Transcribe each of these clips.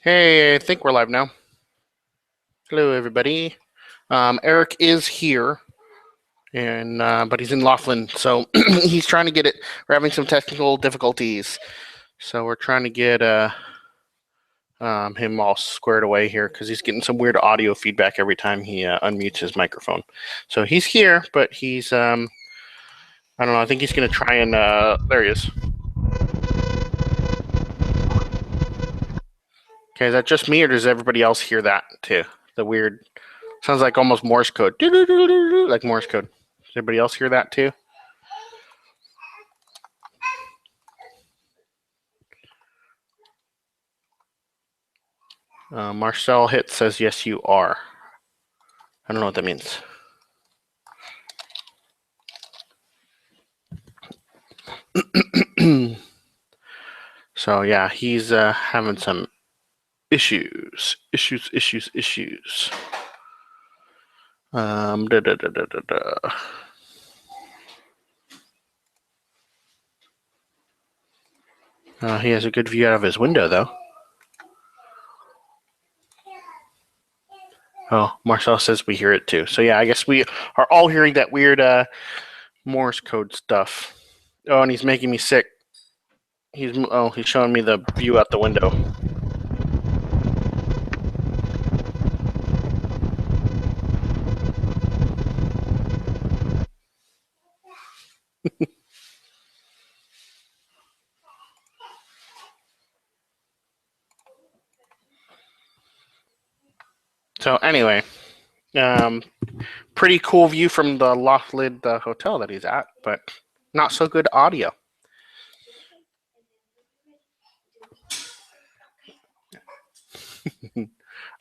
Hey, I think we're live now. Hello, everybody. Eric is here, and but he's in Laughlin, so he's trying to get it. We're having some technical difficulties, so we're trying to get him all squared away here because he's getting some weird audio feedback every time he unmutes his microphone. So he's here, but he's I don't know. I think he's gonna try and there he is. Okay, is that just me, or does everybody else hear that too? The weird sounds like almost Morse code, like Morse code. Does everybody else hear that too? Marcel Hit says, yes, you are. I don't know what that means. So, yeah, he's having some issues. Da, da, da, da, da. He has a good view out of his window, though. Oh, Marcel says we hear it too. So, yeah, I guess we are all hearing that weird Morse code stuff. Oh, and he's making me sick. He's showing me the view out the window. So, anyway, pretty cool view from the Laughlin hotel that he's at, but not so good audio.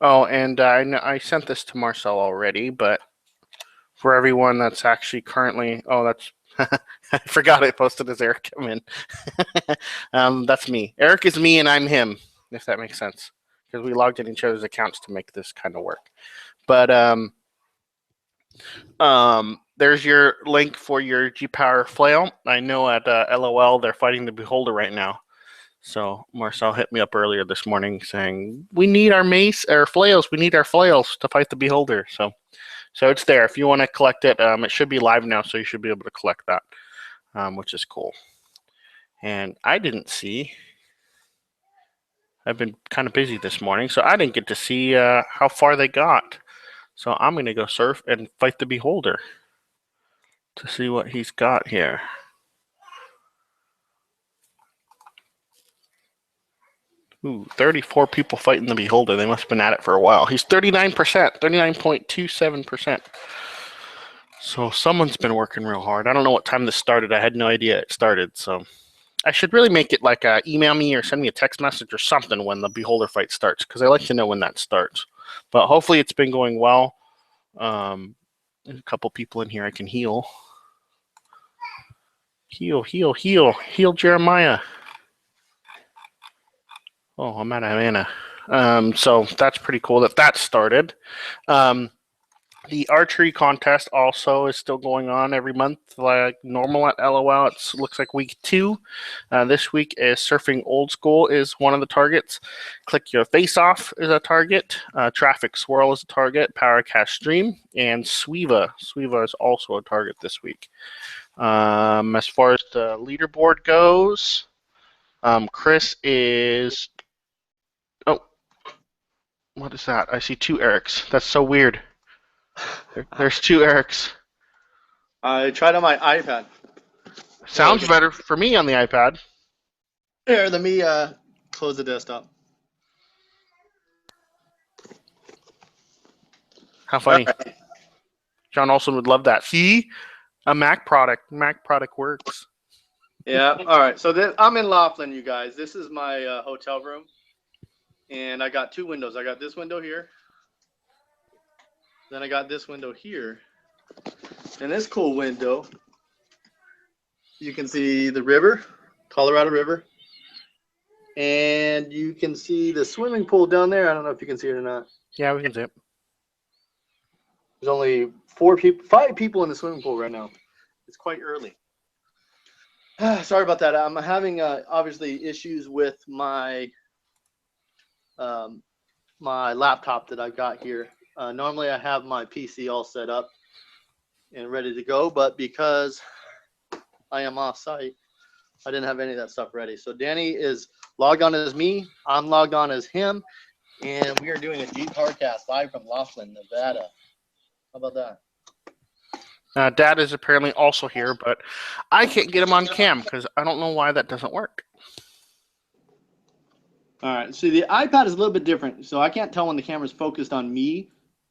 Oh, and I sent this to Marcel already, but for everyone that's actually currently, that's I forgot I posted as Eric come in. That's me. Eric is me, and I'm him, if that makes sense, because we logged in each other's accounts to make this kind of work. But there's your link for your G-Power flail. I know at LOL they're fighting the Beholder right now. So Marcel hit me up earlier this morning saying, we need our mace, our flails. We need our flails to fight the Beholder. So it's there. If you want to collect it, it should be live now, so you should be able to collect that, which is cool. And I didn't see. I've been kind of busy this morning, so I didn't get to see how far they got. So I'm going to go surf and fight the Beholder to see what he's got here. Ooh, 34 people fighting the Beholder. They must have been at it for a while. He's 39%, 39.27%. So someone's been working real hard. I don't know what time this started. I had no idea it started. So I should really make it like email me or send me a text message or something when the Beholder fight starts, because I like to know when that starts. But hopefully it's been going well. There's a couple people in here I can heal. Heal Jeremiah. Oh, I'm out of mana. So that's pretty cool that started. The archery contest also is still going on every month, like normal at LOL. It looks like week 2. This week is Surfing Old School is one of the targets. Click Your Face Off is a target. Traffic Swirl is a target. Power Cash Stream. And Suiva. Suiva is also a target this week. As far as the leaderboard goes, Chris is... Oh, what is that? I see 2 Erics. That's so weird. There's 2 Erics. I tried on my iPad. Sounds better for me on the iPad. Here, let me close the desktop. How funny. Right. John Olson would love that. See? A Mac product. Mac product works. Yeah. All right. So I'm in Laughlin, you guys. This is my hotel room. And I got 2 windows. I got this window here. Then I got this window here. And this cool window, you can see the river, Colorado River. And you can see the swimming pool down there. I don't know if you can see it or not. Yeah, we can see it. There's only 5 people in the swimming pool right now. It's quite early. Sorry about that. I'm having obviously issues with my my laptop that I've got here. Normally I have my PC all set up and ready to go, but because I am off site, I didn't have any of that stuff ready. So Danny is logged on as me. I'm logged on as him. And we are doing a Jeep Hardcast live from Laughlin, Nevada. How about that? Dad is apparently also here, but I can't get him on cam because I don't know why that doesn't work. All right. See, the iPad is a little bit different. So I can't tell when the camera's focused on me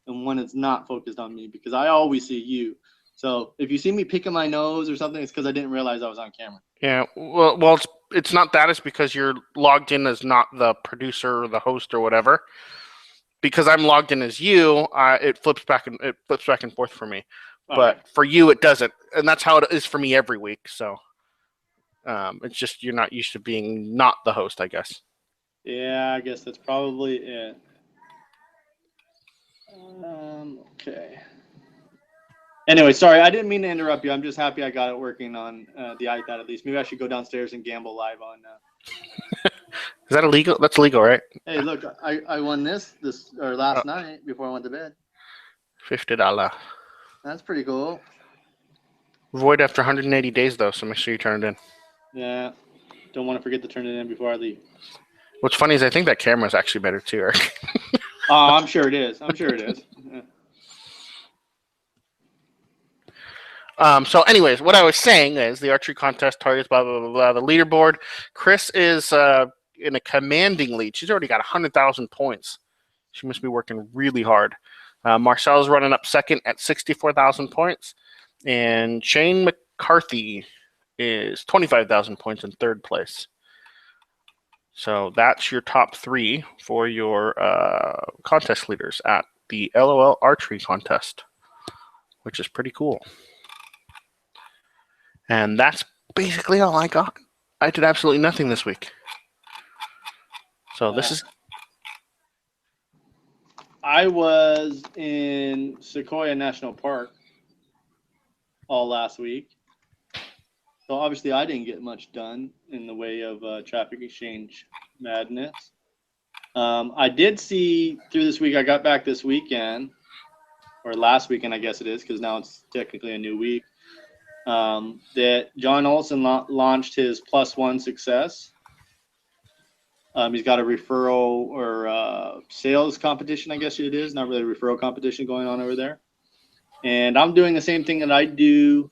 and when it's not focused on me because I always see you. So if you see me picking my nose or something, it's because I didn't realize I was on camera. Yeah, well, it's not that. It's because you're logged in as not the producer or the host or whatever. Because I'm logged in as you, it flips back and forth for me. But for you, it doesn't, and that's how it is for me every week. So it's just you're not used to being not the host, I guess. Yeah, I guess that's probably it. Okay. Anyway, sorry, I didn't mean to interrupt you. I'm just happy I got it working on the iPad at least. Maybe I should go downstairs and gamble live on. Is that illegal? That's legal, right? Hey, look, I won this last night before I went to bed. $50. That's pretty cool. Void after 180 days, though, so make sure you turn it in. Yeah, don't want to forget to turn it in before I leave. What's funny is I think that camera is actually better too, Eric. Oh, I'm sure it is. I'm sure it is. So anyways, what I was saying is the archery contest targets, blah, blah, blah, blah. The leaderboard, Chris is in a commanding lead. She's already got 100,000 points. She must be working really hard. Marcel's running up second at 64,000 points. And Shane McCarthy is 25,000 points in third place. So that's your top three for your contest leaders at the LOL Archery Contest, which is pretty cool. And that's basically all I got. I did absolutely nothing this week. So this is... I was in Sequoia National Park all last week. So obviously I didn't get much done in the way of traffic exchange madness. I did see through this week, I got back this weekend, or last weekend I guess it is, because now it's technically a new week, that John Olson launched his +1 success. He's got a referral or sales competition, I guess it is, not really a referral competition going on over there. And I'm doing the same thing that I do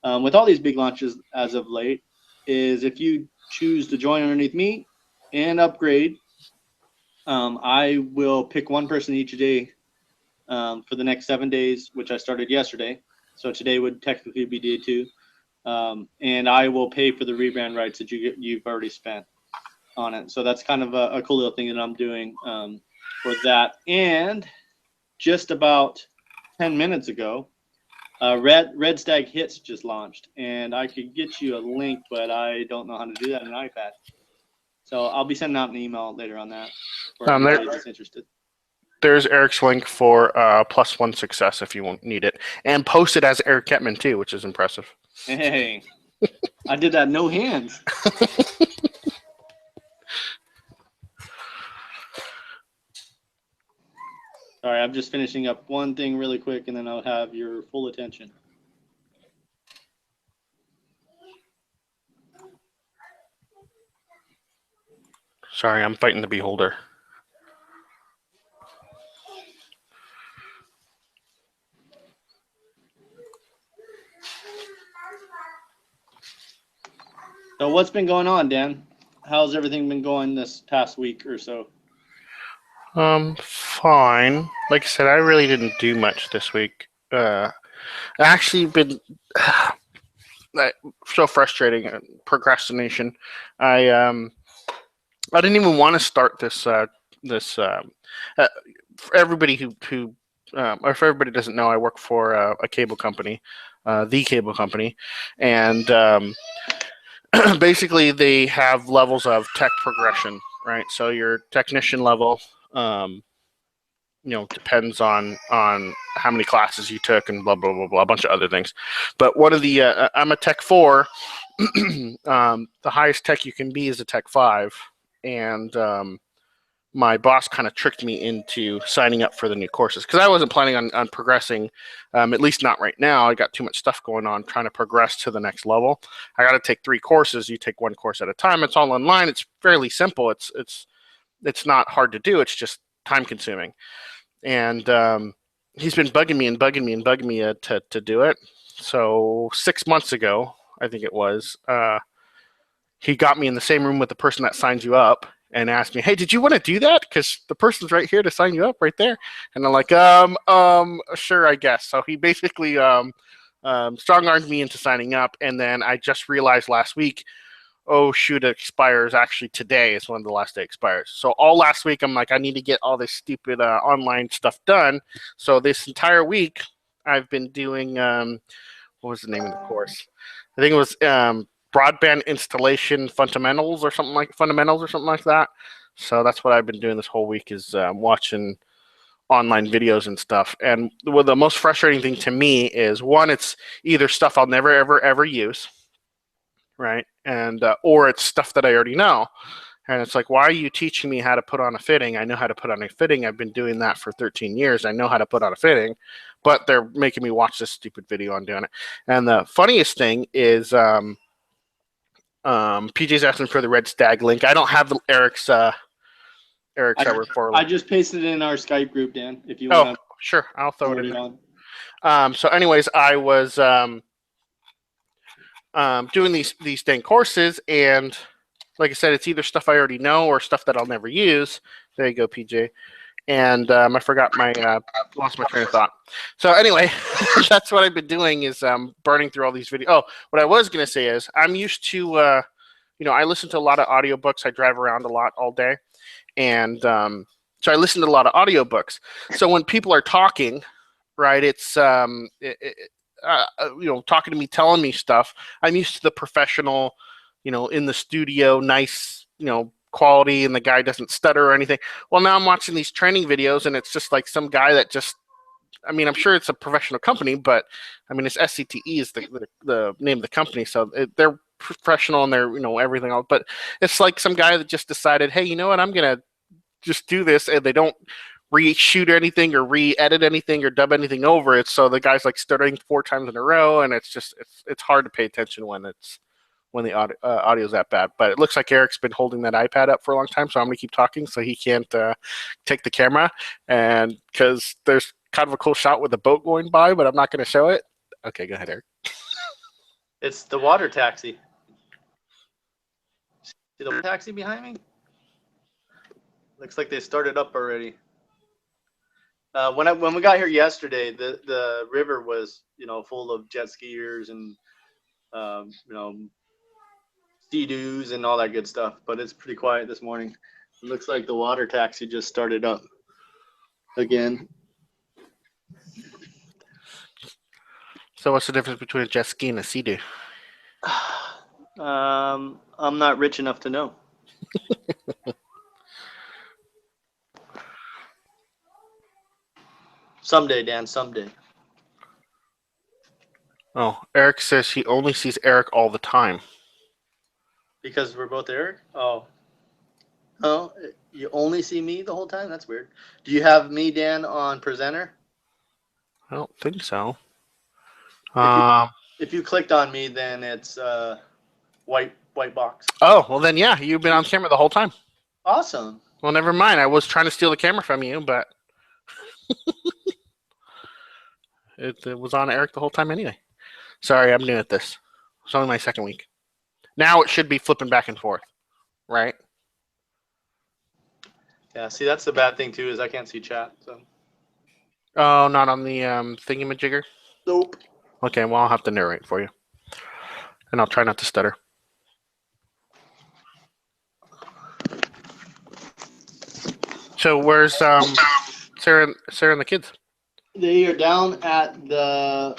with all these big launches as of late, is if you choose to join underneath me and upgrade, I will pick one person each day for the next 7 days, which I started yesterday. So today would technically be day 2. And I will pay for the rebrand rights that you've already spent on it. So that's kind of a cool little thing that I'm doing for that. And just about 10 minutes ago, Red Stag Hits just launched, and I could get you a link, but I don't know how to do that on an iPad. So I'll be sending out an email later on that for anybody that's interested. There's Eric's link for +1 success if you won't need it, and post it as Eric Ketman too, which is impressive. Hey, I did that no hands. Sorry, I'm just finishing up one thing really quick, and then I'll have your full attention. Sorry, I'm fighting the beholder. So what's been going on, Dan? How's everything been going this past week or so? Fine. Like I said, I really didn't do much this week. I actually been so frustrating. Procrastination. I didn't even want to start this. For everybody who or if everybody doesn't know, I work for a cable company, the cable company, and basically they have levels of tech progression, right? So your technician level, depends on how many classes you took and blah blah blah blah, a bunch of other things. But one of the I'm a Tech 4. The highest tech you can be is a Tech 5, and my boss kind of tricked me into signing up for the new courses because I wasn't planning on progressing, at least not right now. I got too much stuff going on trying to progress to the next level. I got to take 3 courses. You take 1 course at a time. It's all online. It's fairly simple. It's not hard to do. It's just time consuming. And he's been bugging me to do it. So 6 months ago, I think it was, he got me in the same room with the person that signs you up and asked me, "Hey, did you want to do that? Because the person's right here to sign you up, right there." And I'm like, sure, I guess. So he basically strong-armed me into signing up, and then I just realized last week, oh shoot, it expires actually today is when the last day expires. So all last week I'm like, I need to get all this stupid online stuff done. So this entire week I've been doing what was the name of the course? I think it was broadband installation fundamentals or something like that. So that's what I've been doing this whole week is watching online videos and stuff. And the most frustrating thing to me is, one, it's either stuff I'll never ever use, right? And or it's stuff that I already know. And it's like, why are you teaching me how to put on a fitting? I know how to put on a fitting. I've been doing that for 13 years. I know how to put on a fitting, but they're making me watch this stupid video on doing it. And the funniest thing is PJ's asking for the Red Stag link. I don't have Eric's referral. I just pasted it in our Skype group, Dan. If you want to, sure, I'll throw it in. So, anyways, I was doing these dang courses, and like I said, it's either stuff I already know or stuff that I'll never use. There you go, PJ. And I forgot lost my train of thought. So anyway, that's what I've been doing is burning through all these videos. Oh, what I was going to say is I'm used to, I listen to a lot of audiobooks. I drive around a lot all day. And so I listen to a lot of audiobooks. So when people are talking, right, it's, talking to me, telling me stuff. I'm used to the professional, in the studio, nice, quality, and the guy doesn't stutter or anything. Well, now I'm watching these training videos, and it's just like some guy that just, I'm sure it's a professional company, but it's SCTE is the name of the company, so they're professional and they're everything else. But it's like some guy that just decided, hey, you know what, I'm gonna just do this, and they don't reshoot anything or re-edit anything or dub anything over it. So the guy's like stuttering 4 times in a row, and it's just it's hard to pay attention when the audio is that bad. But it looks like Eric's been holding that iPad up for a long time, so I'm going to keep talking so he can't take the camera. And because there's kind of a cool shot with the boat going by, but I'm not going to show it. Okay, go ahead, Eric. It's the water taxi. See the water taxi behind me? Looks like they started up already. When we got here yesterday, the river was full of jet skiers and Sea-Doos and all that good stuff, but it's pretty quiet this morning. It looks like the water taxi just started up again. So what's the difference between a jet ski and a Sea-Doo? I'm not rich enough to know. Someday, Dan, someday. Oh, Eric says he only sees Eric all the time. Because we're both Eric? Oh, you only see me the whole time? That's weird. Do you have me, Dan, on presenter? I don't think so. If you clicked on me, then it's white box. Oh, well then, yeah, you've been on camera the whole time. Awesome. Well, never mind. I was trying to steal the camera from you, but it was on Eric the whole time anyway. Sorry, I'm new at this. It's only my second week. Now it should be flipping back and forth, right? Yeah, see, that's the bad thing, too, is I can't see chat. So. Oh, not on the thingamajigger? Nope. Okay, well, I'll have to narrate for you. And I'll try not to stutter. So where's Sarah and the kids? They are down at the...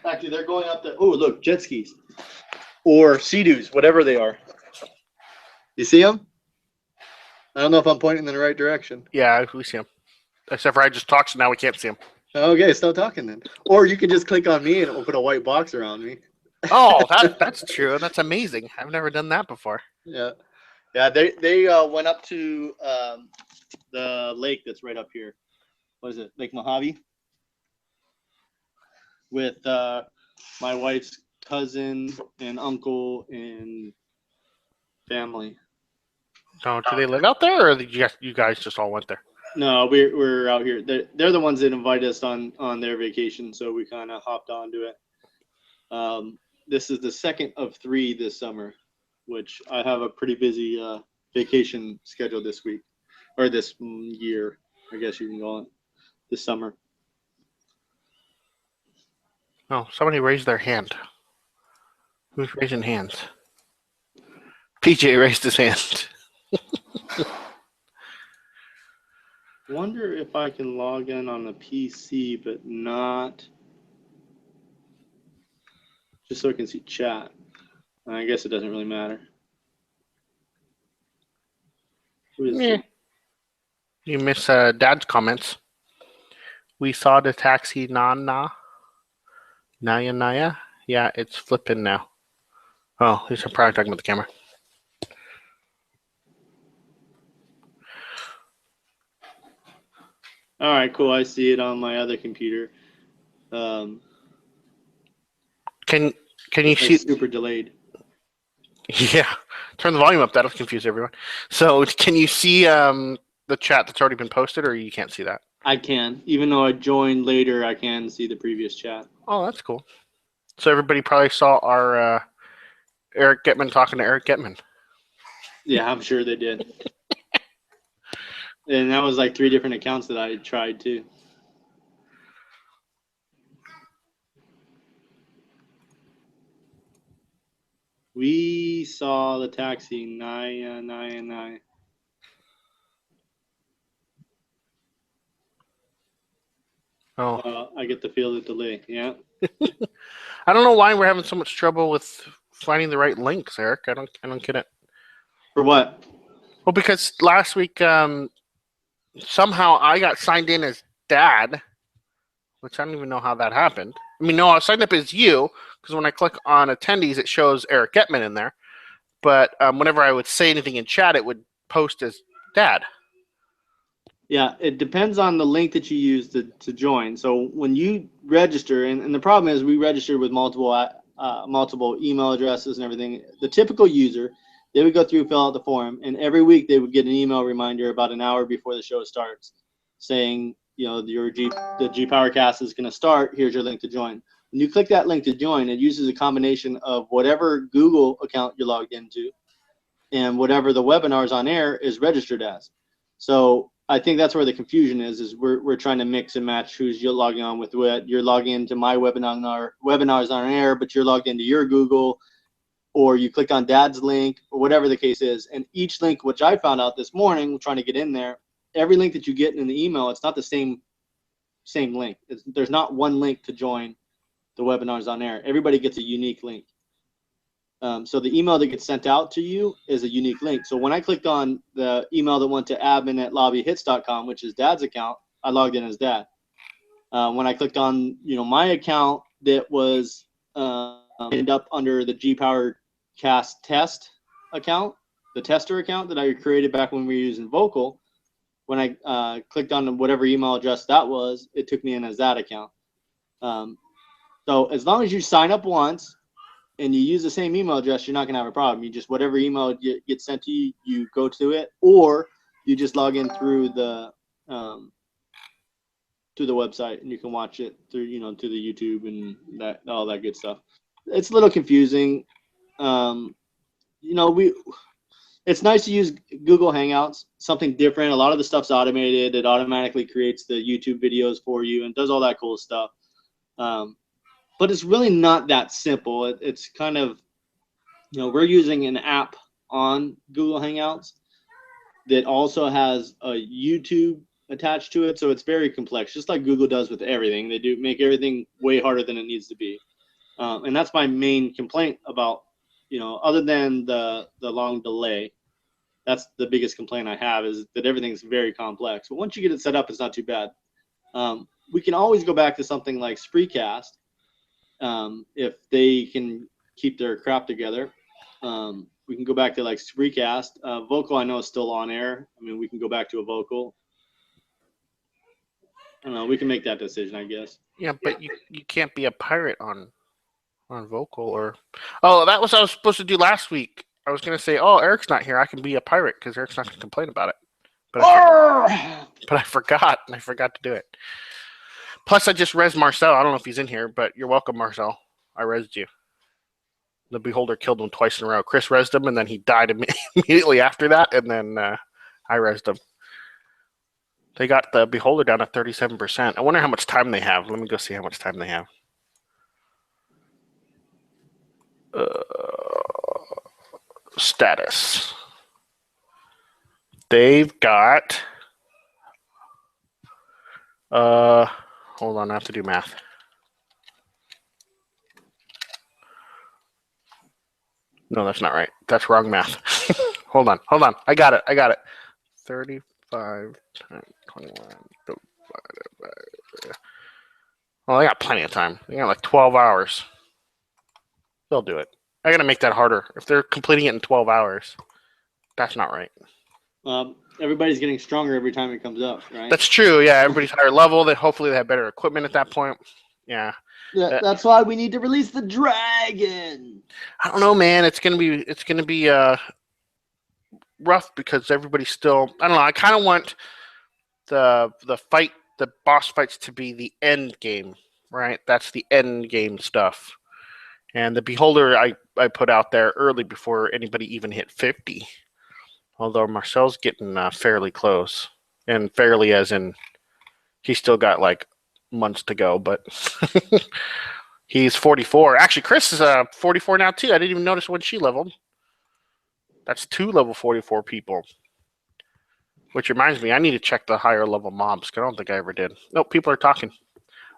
Actually, they're going up the... Oh, look, jet skis. Or Sea-Doos, whatever they are. You see them? I don't know if I'm pointing in the right direction. Yeah, we see them. Except for I just talked, so now we can't see them. Okay, stop talking then. Or you can just click on me and it'll put a white box around me. Oh, that's true. That's amazing. I've never done that before. Yeah. Yeah, they went up to the lake that's right up here. What is it? Lake Mojave? With my wife's cousin and uncle and family. So, do they live out there, or did you guys just all went there? No, we're out here. They're the ones that invited us on their vacation, so we kind of hopped onto it. This is the second of 3 this summer, which I have a pretty busy vacation schedule this week, or this year, I guess you can call it, this summer. Oh, somebody raised their hand. Who's raising hands? PJ raised his hand. Wonder if I can log in on the PC, but not just so I can see chat. I guess it doesn't really matter. Who is Yeah. You miss Dad's comments. We saw the taxi Naya. Yeah, it's flipping now. Oh, he's probably talking about the camera. All right, cool. I see it on my other computer. Can you see? It's super delayed. Yeah, turn the volume up. That'll confuse everyone. So, can you see the chat that's already been posted, or you can't see that? I can, even though I joined later. I can see the previous chat. Oh, that's cool. So everybody probably saw our Eric Getman talking to Eric Getman. Yeah, I'm sure they did. And that was like 3 different accounts that I tried too. We saw the taxi Naya. Oh, I get to feel the delay. Yeah. I don't know why we're having so much trouble with finding the right links, Eric. I don't get it. For what? Well, because last week somehow I got signed in as Dad, which I don't even know how that happened. I mean, no, I signed up as you because when I click on attendees, it shows Eric Getman in there. But whenever I would say anything in chat, it would post as Dad. Yeah, it depends on the link that you use to join. So when you register, and the problem is we registered with multiple email addresses and everything. The typical user, they would go through, fill out the form, and every week they would get an email reminder about an hour before the show starts saying, you know, the G Powercast is going to start. Here's your link to join. When you click that link to join, it uses a combination of whatever Google account you're logged into and whatever the webinars on air is registered as. So I think that's where the confusion is we're trying to mix and match who's you're logging on with what. You're logging into my webinars on air, but you're logged into your Google, or you click on Dad's link, or whatever the case is. And each link, which I found out this morning, trying to get in there, every link that you get in the email, it's not the same link. There's not one link to join the webinars on air. Everybody gets a unique link. So the email that gets sent out to you is a unique link. So when I clicked on the email that went to admin@lobbyhits.com, which is Dad's account, I logged in as Dad. When I clicked on my account that was ended up under the G Powercast test account, the tester account that I created back when we were using Vocal, when I clicked on whatever email address that was, it took me in as that account. So as long as you sign up once and you use the same email address, you're not going to have a problem. You just, whatever email gets sent to you, you go to it, or you just log in through the to the website and you can watch it through, to the YouTube and all that good stuff. It's a little confusing. It's nice to use Google Hangouts, something different. A lot of the stuff's automated. It automatically creates the YouTube videos for you and does all that cool stuff. But it's really not that simple. It's kind of, we're using an app on Google Hangouts that also has a YouTube attached to it. So it's very complex, just like Google does with everything. They do make everything way harder than it needs to be. And that's my main complaint about, other than the long delay, that's the biggest complaint I have, is that everything's very complex. But once you get it set up, it's not too bad. We can always go back to something like Spreecast, if they can keep their crap together. we can go back to like Spreecast. Vocal, I know, is still on air. I mean, we can go back to a Vocal. I don't know. We can make that decision, I guess. Yeah, but you can't be a pirate on Vocal or. Oh, that was what I was supposed to do last week. I was gonna say, oh, Eric's not here. I can be a pirate because Eric's not gonna complain about it. But I forgot, and I forgot to do it. Plus, I just res Marcel. I don't know if he's in here, but you're welcome, Marcel. I resed you. The Beholder killed him twice in a row. Chris resed him, and then he died immediately after that, and then I resed him. They got the Beholder down at 37%. I wonder how much time they have. Let me go see how much time they have. Status. They've got. Hold on, I have to do math. No, that's not right. That's wrong math. Hold on. I got it. 35 times 21 divided by. Well, they got plenty of time. They got like 12 hours. They'll do it. I gotta make that harder. If they're completing it in 12 hours, that's not right. Everybody's getting stronger every time it comes up, right? That's true. Yeah, everybody's higher level. That hopefully they have better equipment at that point. Yeah. That's why we need to release the dragon. I don't know, man. It's gonna be rough because everybody's still. I don't know. I kind of want the boss fights to be the end game, right? That's the end game stuff. And the Beholder I put out there early before anybody even hit 50. Although Marcel's getting fairly close, and fairly as in he's still got like months to go, but he's 44. Actually, Chris is 44 now too. I didn't even notice when she leveled. That's 2 level 44 people. Which reminds me, I need to check the higher level mobs, because I don't think I ever did. Nope, people are talking.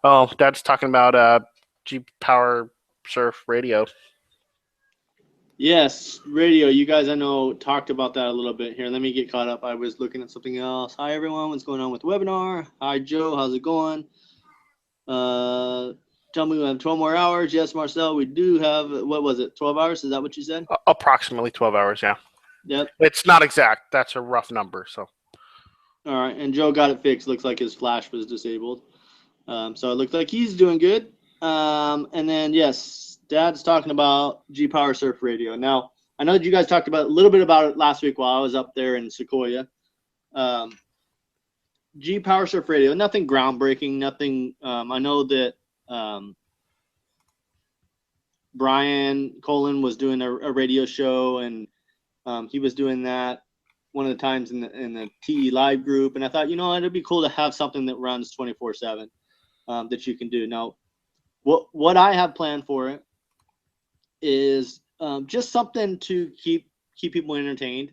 Oh, Dad's talking about G Power Surf Radio. Yes, radio. You guys, I know, talked about that a little bit here. Let me get caught up. I was looking at something else. Hi, everyone. What's going on with the webinar? Hi, Joe. How's it going? Tell me we have 12 more hours. Yes, Marcel, we do have, what was it, 12 hours? Is that what you said? Approximately 12 hours, yeah. Yep. It's not exact. That's a rough number, so. All right, and Joe got it fixed. Looks like his flash was disabled. So it looks like he's doing good. And then, yes, Dad's talking about G Power Surf Radio. Now, I know that you guys talked about a little bit about it last week while I was up there in Sequoia. G Power Surf Radio, nothing groundbreaking, nothing. I know that Brian Colin was doing a radio show, and he was doing that one of the times in the TE Live group. And I thought, it'd be cool to have something that runs 24/7 that you can do. Now, what I have planned for it is just something to keep people entertained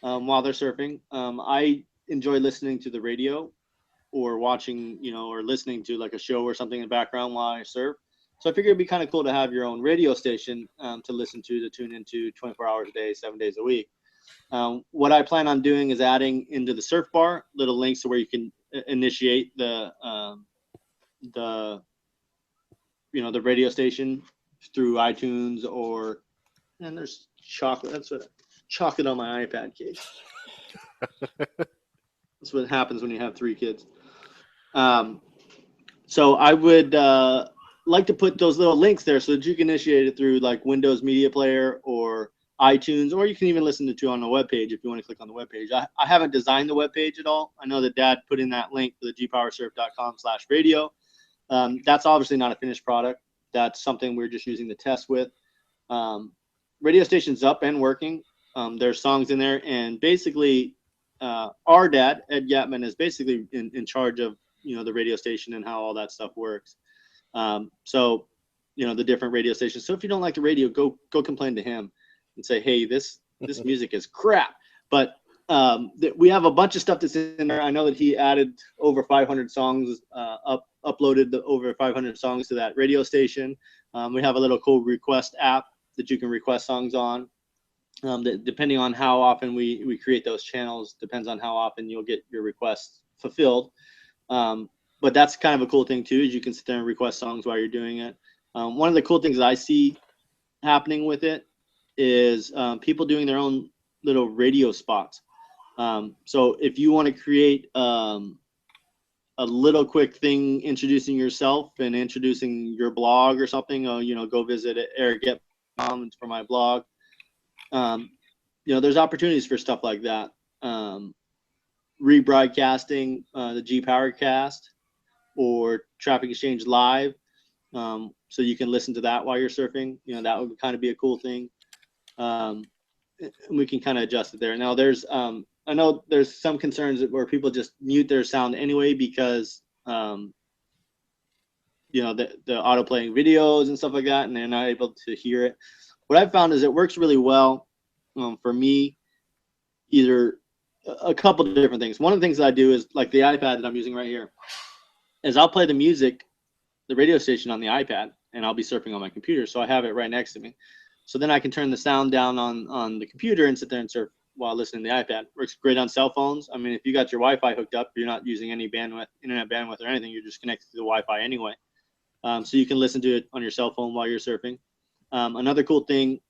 while they're surfing. I enjoy listening to the radio or watching, or listening to like a show or something in the background while I surf. So I figured it'd be kind of cool to have your own radio station to listen to tune into 24 hours a day, 7 days a week. What I plan on doing is adding into the surf bar little links to where you can initiate the radio station through iTunes and there's chocolate. That's what chocolate on my iPad case. That's what happens when you have 3 kids. So I would like to put those little links there so that you can initiate it through like Windows Media Player or iTunes, or you can even listen to on the webpage if you want to click on the webpage. I haven't designed the webpage at all. I know that Dad put in that link to the gpowersurf.com/radio. That's obviously not a finished product. That's something we're just using the test with. Radio station's up and working. There's songs in there, and basically our dad, Ed Gatman, is basically in charge of the radio station and how all that stuff works. So the different radio stations. So if you don't like the radio, go complain to him and say, hey, this music is crap. But we have a bunch of stuff that's in there. I know that he added over 500 songs, uploaded over 500 songs to that radio station. We have a little cool request app that you can request songs on. That depending on how often we create those channels, depends on how often you'll get your requests fulfilled. But that's kind of a cool thing too, is you can sit there and request songs while you're doing it. One of the cool things that I see happening with it is people doing their own little radio spots. So if you want to create a little quick thing introducing yourself and introducing your blog or something, go visit Eric Get for my blog. There's opportunities for stuff like that. Rebroadcasting the G Powercast or Traffic Exchange Live, so you can listen to that while you're surfing. That would kind of be a cool thing. We can kind of adjust it there. Now there's I know there's some concerns where people just mute their sound anyway because the auto playing videos and stuff like that, and they're not able to hear it. What I've found is it works really well for me. Either a couple of different things. One of the things that I do is, like the iPad that I'm using right here, is I'll play the music, the radio station on the iPad, and I'll be surfing on my computer. So I have it right next to me. So then I can turn the sound down on the computer and sit there and surf while listening to the iPad. Works great on cell phones. I mean, if you got your Wi-Fi hooked up, you're not using any bandwidth, internet bandwidth or anything. You're just connected to the Wi-Fi anyway. So you can listen to it on your cell phone while you're surfing. Another cool thing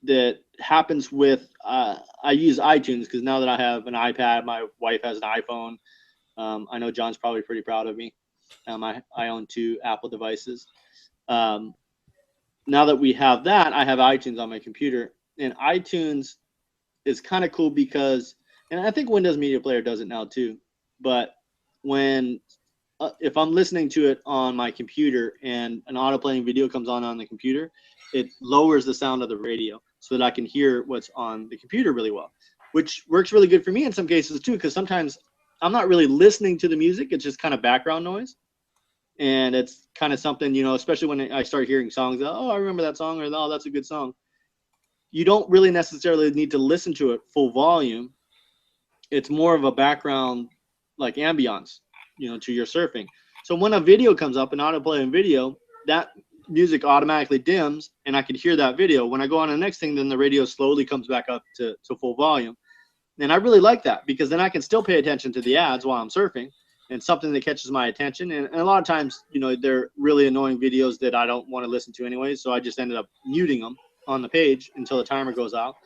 that happens with I use iTunes because now that I have an iPad, my wife has an iPhone. I know John's probably pretty proud of me. I own 2 Apple devices. Now that we have that, I have iTunes on my computer, and iTunes is kind of cool because, and I think Windows Media Player does it now too, but when if I'm listening to it on my computer and an auto playing video comes on the computer, it lowers the sound of the radio so that I can hear what's on the computer really well, which works really good for me in some cases too, because sometimes I'm not really listening to the music. It's just kind of background noise. And it's kind of something, especially when I start hearing songs, oh, I remember that song, or oh, that's a good song. You don't really necessarily need to listen to it full volume. It's more of a background, like ambiance, to your surfing. So when a video comes up, an autoplay and video, that music automatically dims and I can hear that video. When I go on to the next thing, then the radio slowly comes back up to full volume. And I really like that because then I can still pay attention to the ads while I'm surfing. And something that catches my attention. And a lot of times, they're really annoying videos that I don't want to listen to anyway. So I just ended up muting them on the page until the timer goes out.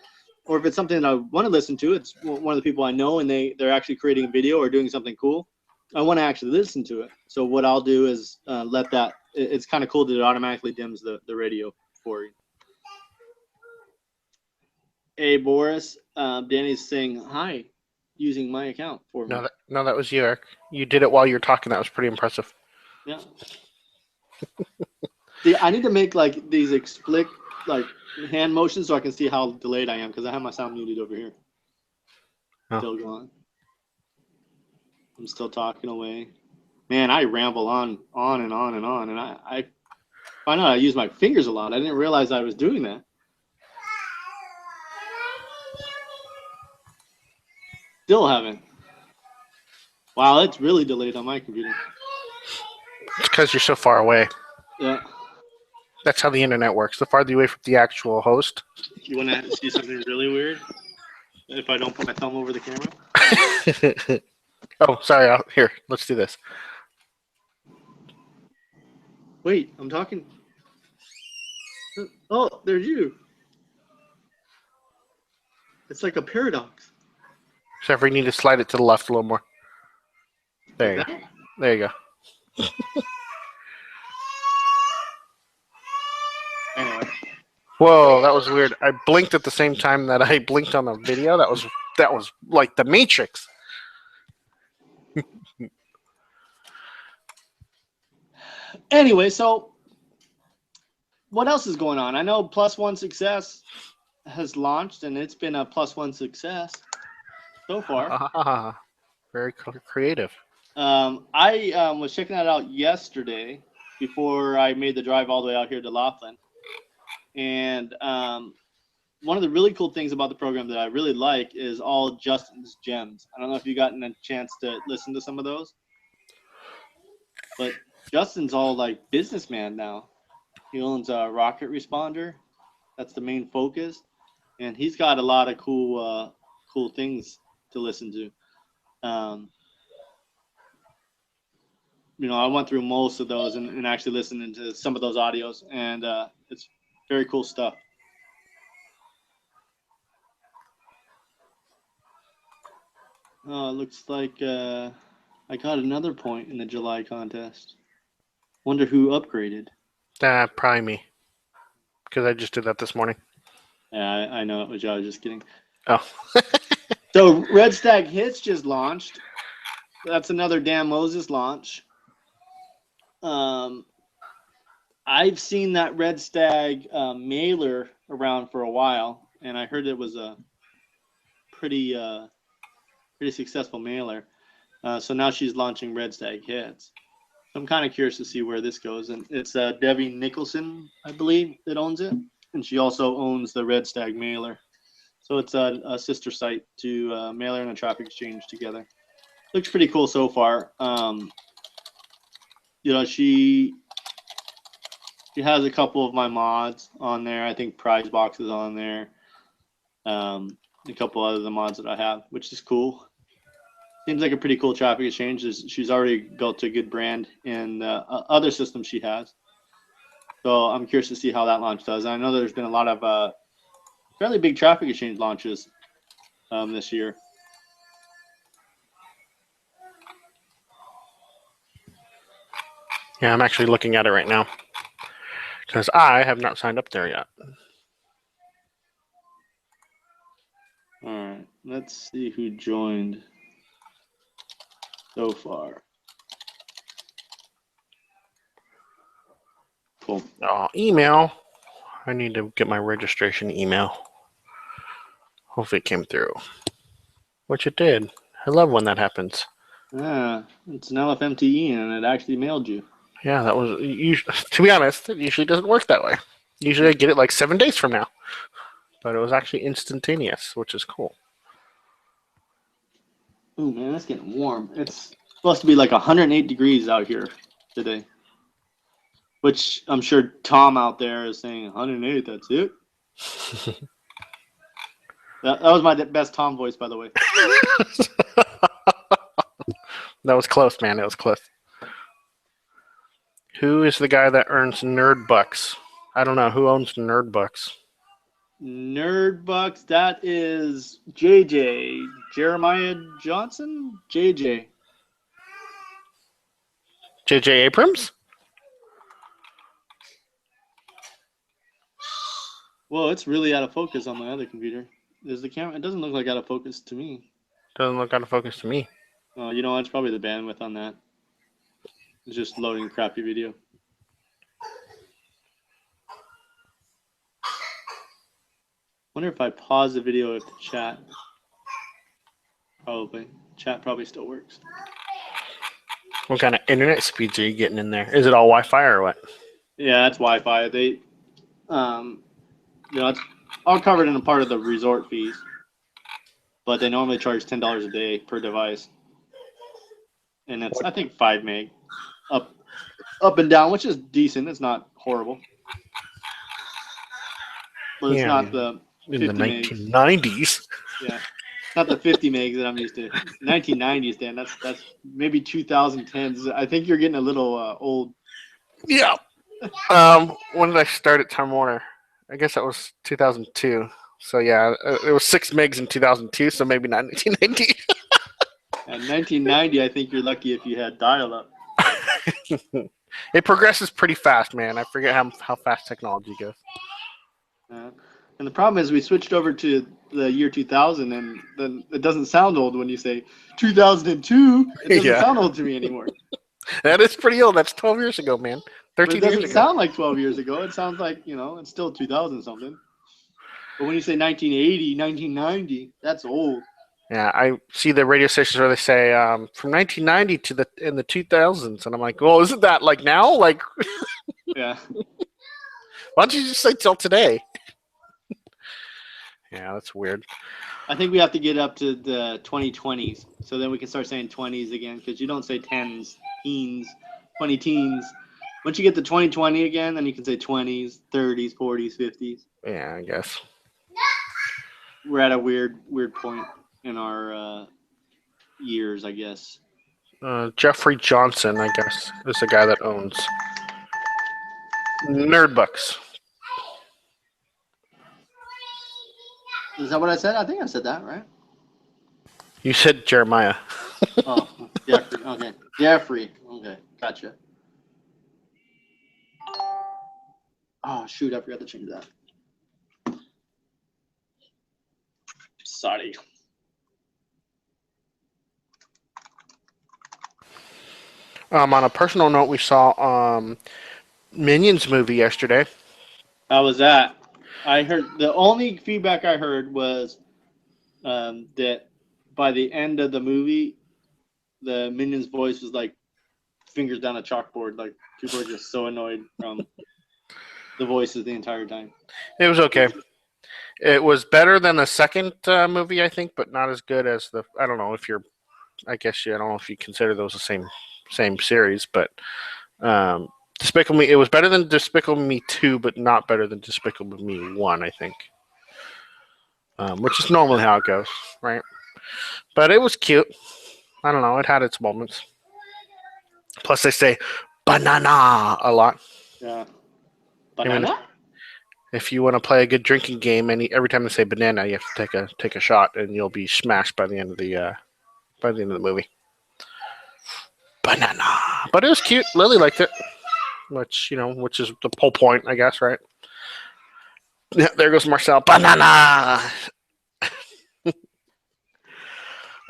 Or if it's something that I want to listen to, it's one of the people I know and they're actually creating a video or doing something cool. I want to actually listen to it. So what I'll do is let that, it's kind of cool that it automatically dims the radio for you. Hey, Boris, Danny's saying hi. Using my account for me. No, that was you, Eric. You did it while you were talking. That was pretty impressive. Yeah. See, I need to make like these explicit like hand motions so I can see how delayed I am because I have my sound muted over here. Oh. Still going. I'm still talking away. Man, I ramble on and on and on, and I find out I use my fingers a lot. I didn't realize I was doing that. Still haven't. Wow, it's really delayed on my computer. It's because you're so far away. Yeah. That's how the internet works. The farther away from the actual host. You want to see something really weird? If I don't put my thumb over the camera? Oh, sorry. Here, let's do this. Wait, I'm talking. Oh, there's you. It's like a paradox. Except we need to slide it to the left a little more. There you go. There you go. Anyway. Whoa, that was weird. I blinked at the same time that I blinked on the video. That was like the Matrix. Anyway, so what else is going on? I know Plus One Success has launched, and it's been a +1 success so far. Very creative. I was checking that out yesterday before I made the drive all the way out here to Laughlin. And one of the really cool things about the program that I really like is all Justin's gems. I don't know if you've gotten a chance to listen to some of those, but Justin's all like businessman now. He owns a rocket responder. That's the main focus. And he's got a lot of cool things to listen to. I went through most of those and actually listening to some of those audios, and it's Very cool stuff. Oh, it looks like I got another point in the July contest. Wonder who upgraded. Probably me. Because I just did that this morning. Yeah, I know it was you. I was just kidding. Oh. So Red Stag Hits just launched. That's another Dan Moses launch. I've seen that Red Stag mailer around for a while, and I heard it was a pretty successful mailer. So now she's launching Red Stag Hits. I'm kind of curious to see where this goes. And it's Debbie Nicholson, I believe, that owns it. And she also owns the Red Stag mailer. So it's a sister site to Mailer and a Traffic Exchange together. Looks pretty cool so far. She has a couple of my mods on there. I think Prize Box is on there. A couple other the mods that I have, which is cool. Seems like a pretty cool traffic exchange. She's already built a good brand in other systems she has. So I'm curious to see how that launch does. I know there's been a lot of fairly big traffic exchange launches this year. Yeah, I'm actually looking at it right now. Because I have not signed up there yet. All right, let's see who joined so far. Cool. Oh, email. I need to get my registration email. Hopefully it came through. Which it did. I love when that happens. Yeah, it's an LFMTE and it actually mailed you. Yeah, that was to be honest, it usually doesn't work that way. Usually I get it like 7 days from now. But it was actually instantaneous, which is cool. Oh man, it's getting warm. It's supposed to be like 108 degrees out here today. Which I'm sure Tom out there is saying 108, that's it. that was my best Tom voice, by the way. That was close, man. It was close. Who is the guy that earns Nerd Bucks? I don't know. Who owns Nerd Bucks? Nerd Bucks, that is JJ. Jeremiah Johnson? JJ. JJ Abrams? Whoa, it's really out of focus on my other computer. Is the camera? It doesn't look like out of focus to me. Doesn't look out of focus to me. Oh, you know what? It's probably the bandwidth on that. It's just loading a crappy video. Wonder if I pause the video with the chat. Probably. Chat probably still works. What kind of internet speeds are you getting in there? Is it all Wi-Fi or what? Yeah, it's Wi-Fi. They, it's all covered in a part of the resort fees, but they normally charge $10 a day per device, and it's I think 5 meg, up and down, which is decent. It's not horrible, but it's not the in the 1990s. Yeah, not the 50 megs that I'm used to. 1990s, Dan. That's maybe 2010s. I think you're getting a little old. Yeah. When did I start at Time Warner? I guess that was 2002. So yeah, it was 6 megs in 2002. So maybe not 1990. In 1990, I think you're lucky if you had dial-up. It progresses pretty fast, man. I forget how fast technology goes. And the problem is we switched over to the year 2000, and then it doesn't sound old when you say 2002. It doesn't sound old to me anymore. That is pretty old. That's 12 years ago, man. 13 years ago. It doesn't sound like 12 years ago. It sounds like, it's still 2000 something. But when you say 1980, 1990, that's old. Yeah, I see the radio stations where they say from 1990 to in the 2000s, and I'm like, well, isn't that like now? Like, yeah. Why don't you just say till today? Yeah, that's weird. I think we have to get up to the 2020s, so then we can start saying 20s again, because you don't say tens, teens, 20 teens. Once you get to 2020 again, then you can say 20s, 30s, 40s, 50s. Yeah, I guess. We're at a weird point in our years, I guess. Jeffrey Johnson, I guess, is the guy that owns Nerdbucks. Is that what I said? I think I said that, right? You said Jeremiah. Oh, Jeffrey. Okay. Jeffrey. Okay. Gotcha. Oh, shoot. I forgot to change that. Sorry. On a personal note, we saw Minions movie yesterday. How was that? I heard the only feedback I heard was that by the end of the movie, the Minion's voice was like fingers down a chalkboard. Like people were just so annoyed from the voices the entire time. It was okay. It was better than the second movie, I think, but not as good as the. I don't know if you're. I guess I don't know if you consider those the same series, but Despicable Me. It was better than Despicable Me 2, but not better than Despicable Me 1, I think. Which is normally how it goes, right? But it was cute. I don't know. It had its moments. Plus, they say banana a lot. Yeah. Banana? If you want to play a good drinking game, every time they say banana, you have to take a shot, and you'll be smashed by the end of the movie. Banana, but it was cute. Lily liked it, which is the whole point, I guess, right? Yeah, there goes Marcel. Banana.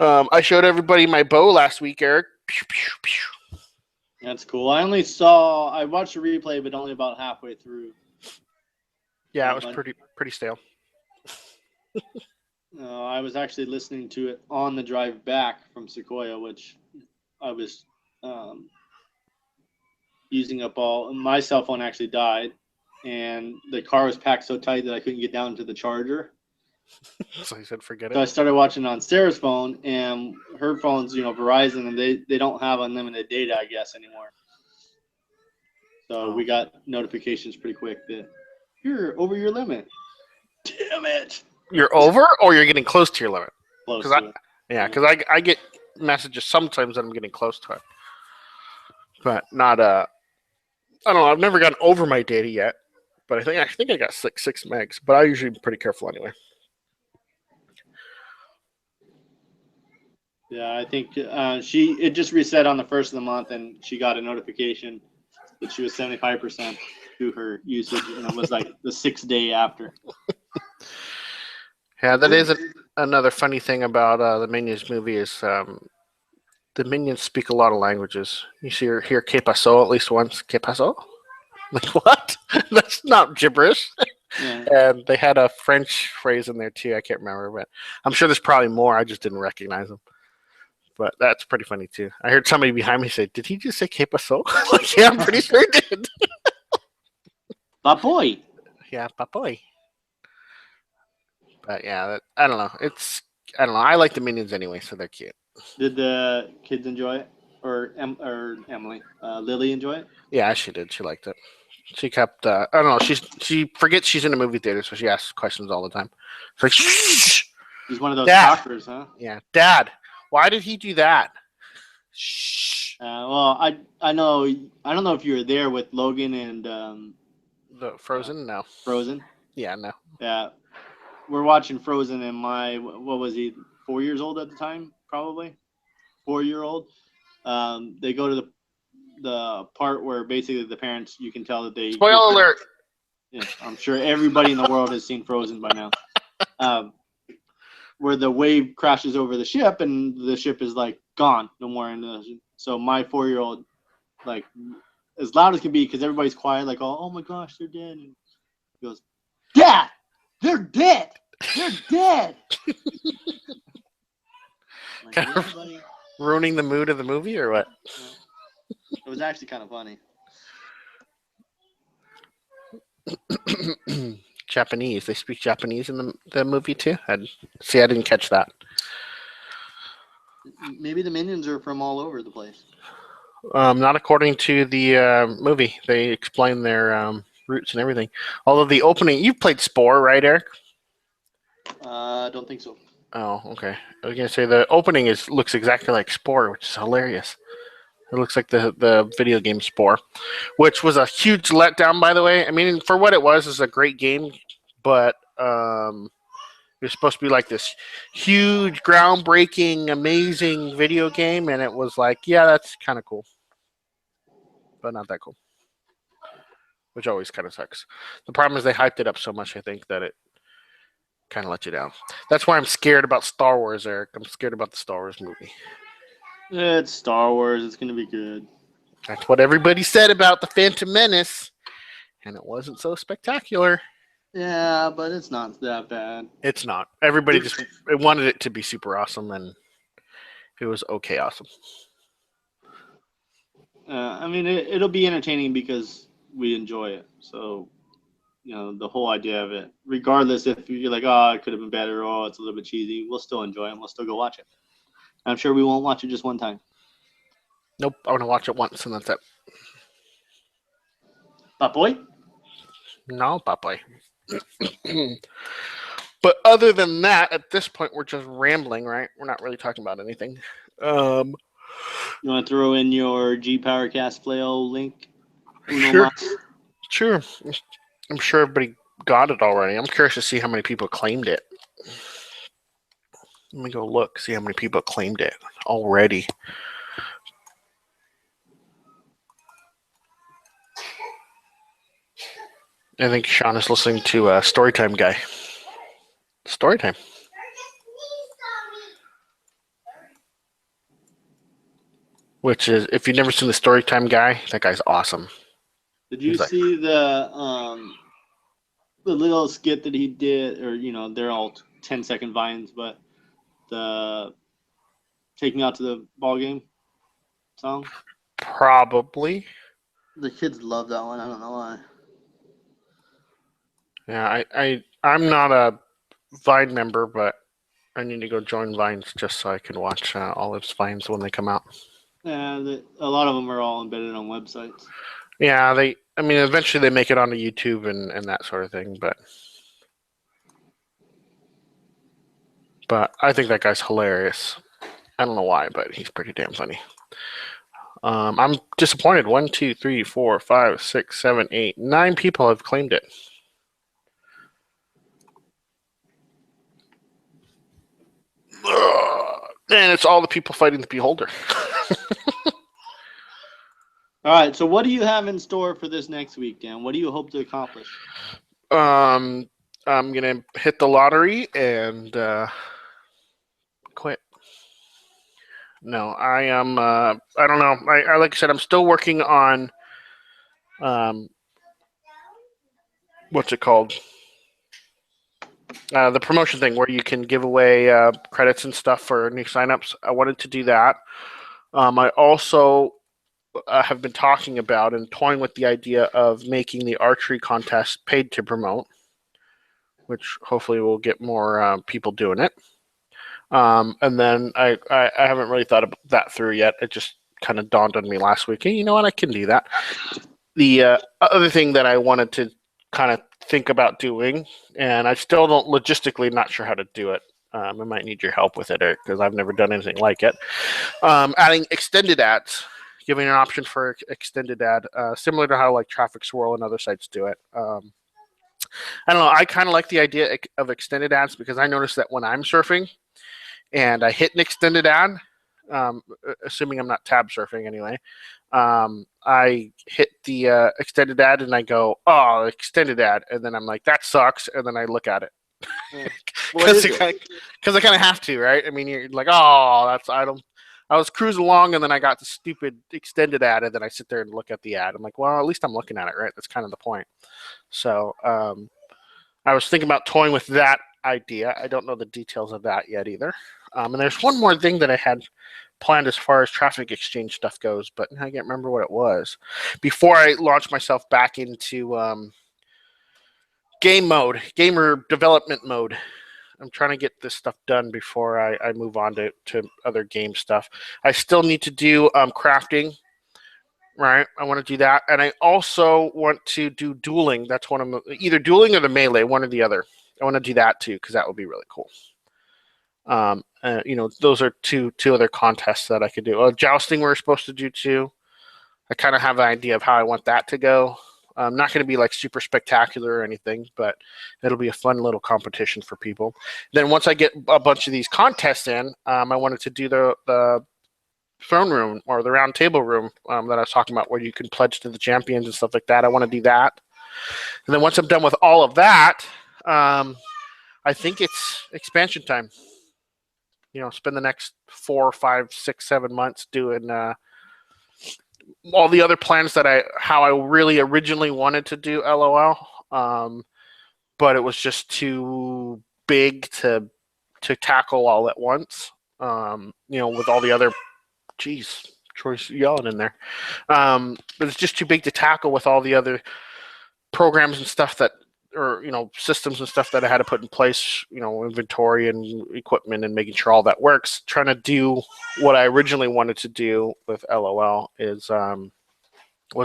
I showed everybody my bow last week, Eric. Pew, pew, pew. That's cool. I watched the replay, but only about halfway through. Yeah, it was pretty stale. I was actually listening to it on the drive back from Sequoia, which I was using up all. My cell phone actually died, and the car was packed so tight that I couldn't get down to the charger. So I said, forget it. So I started watching on Sarah's phone, and her phone's, Verizon, and they don't have unlimited data, I guess, anymore. So we got notifications pretty quick that you're over your limit. Damn it! You're over, or you're getting close to your limit? Close to it. Yeah, because I get messages sometimes that I'm getting close to it, but not I don't know. I've never gotten over my data yet, but I think I got 6 megs. But I usually be pretty careful anyway. Yeah, I think it just reset on the first of the month, and she got a notification that she was 75% to her usage, and it was like the 6th day after. Yeah, that is another funny thing about the Minions movie is the Minions speak a lot of languages. You hear "que pasó" at least once. "Que pasó?" Like, what? That's not gibberish. Yeah. And they had a French phrase in there too. I can't remember, but I'm sure there's probably more. I just didn't recognize them. But that's pretty funny too. I heard somebody behind me say, "Did he just say que pasó?" Like, yeah, I'm pretty sure he did. Papoy. Yeah, papoy. But yeah, I don't know. I don't know. I like the Minions anyway, so they're cute. Did the kids enjoy it, or Emily, Lily enjoy it? Yeah, she did. She liked it. She kept. I don't know. She forgets she's in a movie theater, so she asks questions all the time. It's like, shh. He's one of those Dad. talkers, huh? Yeah, Dad. Why did he do that? Shh. Well, I know. I don't know if you were there with Logan and The Frozen? No. Frozen. Yeah, no. Yeah, we're watching Frozen, and what was he? 4 years old at the time, probably. 4-year-old. They go to the part where basically the parents, you can tell that they. Spoiler alert. Yeah, I'm sure everybody in the world has seen Frozen by now. Where the wave crashes over the ship, and the ship is like gone, no more in the ocean. So my 4-year-old, like, as loud as can be, because everybody's quiet, like, oh my gosh, they're dead. And he goes, Dad, they're dead. They're dead. Like, yeah, buddy. Ruining the mood of the movie, or what? It was actually kind of funny. Japanese. They speak Japanese in the movie too. I didn't catch that. Maybe the Minions are from all over the place. Not according to the movie. They explain their roots and everything. Although the opening, you've played Spore, right, Eric? I don't think so. Oh, okay. I was gonna say the opening looks exactly like Spore, which is hilarious. It looks like the video game Spore, which was a huge letdown, by the way. I mean, for what it was a great game, but It was supposed to be like this huge, groundbreaking, amazing video game, and it was like, yeah, that's kind of cool, but not that cool, which always kind of sucks. The problem is they hyped it up so much, I think, that it kind of let you down. That's why I'm scared about Star Wars, Eric. I'm scared about the Star Wars movie. It's Star Wars. It's gonna be good. That's what everybody said about the Phantom Menace, and it wasn't so spectacular. Yeah, but it's not that bad. It's not. Everybody just wanted it to be super awesome, and it was okay awesome. I mean, it'll be entertaining because we enjoy it. So, the whole idea of it, regardless if you're like, oh, it could have been better, or it's a little bit cheesy, we'll still enjoy it and we'll still go watch it. I'm sure we won't watch it just one time. Nope, I want to watch it once, and that's it. But boy? No, Popeye. But other than that, at this point, we're just rambling, right? We're not really talking about anything. You want to throw in your G-Powercast flail link? Sure. I'm sure everybody got it already. I'm curious to see how many people claimed it. Let me go look, see how many people claimed it already. I think Sean is listening to Storytime Guy. Storytime. Which is, if you've never seen the Storytime Guy, that guy's awesome. Did you see the little skit that he did, or they're all 10-second vines, but the "Taking Out to the Ball Game" song? Probably. The kids love that one. I don't know why. Yeah, I'm not a Vine member, but I need to go join Vines just so I can watch Olive's Vines when they come out. Yeah, a lot of them are all embedded on websites. Yeah, eventually they make it onto YouTube and that sort of thing, but I think that guy's hilarious. I don't know why, but he's pretty damn funny. I'm disappointed. 1, 2, 3, 4, 5, 6, 7, 8, 9 people have claimed it. And it's all the people fighting the Beholder. All right, so what do you have in store for this next week, Dan? What do you hope to accomplish? I'm gonna hit the lottery and quit. No, I am. I don't know. I like I said, I'm still working on what's it called? The promotion thing where you can give away credits and stuff for new signups. I wanted to do that. I also have been talking about and toying with the idea of making the archery contest paid to promote, which hopefully will get more people doing it. And then I haven't really thought about that through yet. It just kind of dawned on me last week. Hey, you know what? I can do that. The other thing that I wanted to kind of think about doing, and I still don't logistically not sure how to do it. I might need your help with it, Eric, because I've never done anything like it. Adding extended ads, giving an option for extended ad, similar to how like Traffic Swirl and other sites do it. I don't know. I kind of like the idea of extended ads because I noticed that when I'm surfing and I hit an extended ad, assuming I'm not tab surfing anyway, I hit the extended ad and I go, oh, extended ad. And then I'm like, that sucks. And then I look at it. Because I kind of have to, right? I mean, you're like, oh, I was cruising along and then I got the stupid extended ad and then I sit there and look at the ad. I'm like, well, at least I'm looking at it, right? That's kind of the point. So I was thinking about toying with that idea. I don't know the details of that yet either. And there's one more thing that I had planned as far as Traffic Exchange stuff goes, but I can't remember what it was. Before I launched myself back into gamer development mode, I'm trying to get this stuff done before I move on to other game stuff. I still need to do crafting, right? I want to do that. And I also want to do dueling. That's one of them, either dueling or the melee, one or the other. I want to do that too, because that would be really cool. Those are two other contests that I could do. Jousting we're supposed to do too. I kind of have an idea of how I want that to go. Not going to be like super spectacular or anything, but it'll be a fun little competition for people. Then once I get a bunch of these contests in, I wanted to do the throne room or the round table room that I was talking about, where you can pledge to the champions and stuff like that. I want to do that. And then once I'm done with all of that, I think it's expansion time. Spend the next 4, 5, 6, 7 months doing all the other plans how I really originally wanted to do LOL, but it was just too big to tackle all at once. With all the other, Troy's yelling in there. But it's just too big to tackle with all the other programs and stuff or systems and stuff that I had to put in place, inventory and equipment and making sure all that works. Trying to do what I originally wanted to do with LOL was